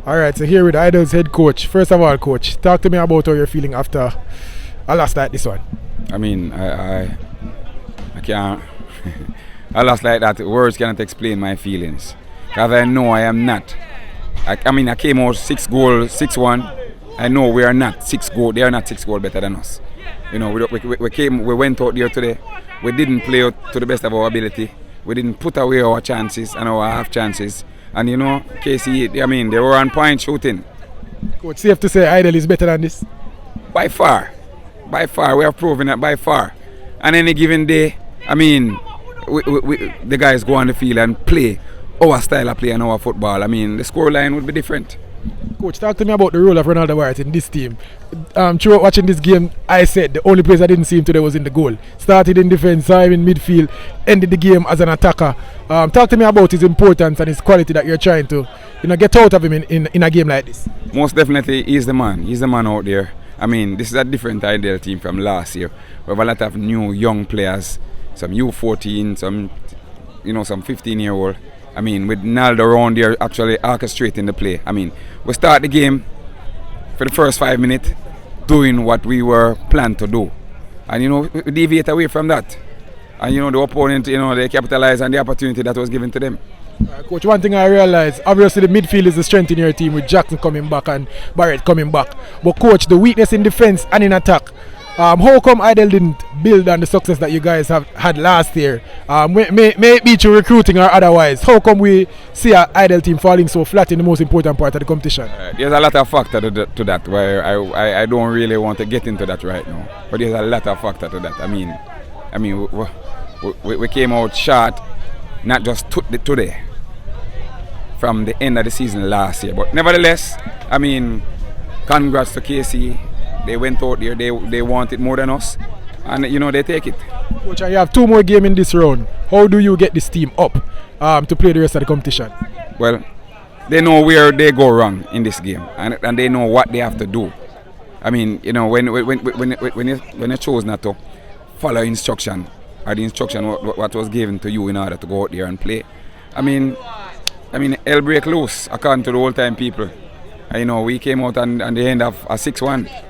All right, so here with HYDEL's head coach. First of all, coach, talk to me about how you're feeling after a loss like this one. I mean, I can't. A loss like that, words cannot explain my feelings. Because I know I am not. I mean, I came out 6-1. I know we are not 6 goal. They are not 6 goal better than us. You know, we went out there today. We didn't play out to the best of our ability. We didn't put away our chances and our half chances. And you know, KC, I mean, they were on point shooting. Coach, safe to say HYDEL is better than this? By far. By far. We have proven that by far. And any given day, I mean, the guys go on the field and play our style of play and our football. I mean, the scoreline would be different. Coach, talk to me about the role of Ronaldo Wyatt in this team. Throughout watching this game, I said the only place I didn't see him today was in the goal. Started in defense, saw him in midfield, ended the game as an attacker. Talk to me about his importance and his quality that you're trying to, get out of him in a game like this. Most definitely, he's the man. He's the man out there. I mean, this is a different HYDEL team from last year. We have a lot of new young players, some U14, some 15-year-old. I mean, with Naldo around there actually orchestrating the play. I mean, we start the game for the first 5 minutes doing what we were planned to do. And, we deviate away from that. And, the opponent, they capitalize on the opportunity that was given to them. Coach, one thing I realized, obviously the midfield is the strength in your team with Jackson coming back and Barrett coming back. But, Coach, the weakness in defense and in attack, how come HYDEL didn't build on the success that you guys have had last year? May it be through recruiting or otherwise. How come we see a HYDEL team falling so flat in the most important part of the competition? There's a lot of factor to that where I don't really want to get into that right now. But there's a lot of factor to that. I mean, we came out short, not just today, from the end of the season last year. But nevertheless, I mean, congrats to KC. They went out there, they want it more than us, and they take it. Coach, you have 2 more games in this round. How do you get this team up to play the rest of the competition? Well, they know where they go wrong in this game, and they know what they have to do. I mean, when you chose not to follow instruction, or the instruction what was given to you in order to go out there and play, I mean, hell break loose according to the old time people. We came out on the end of a 6-1.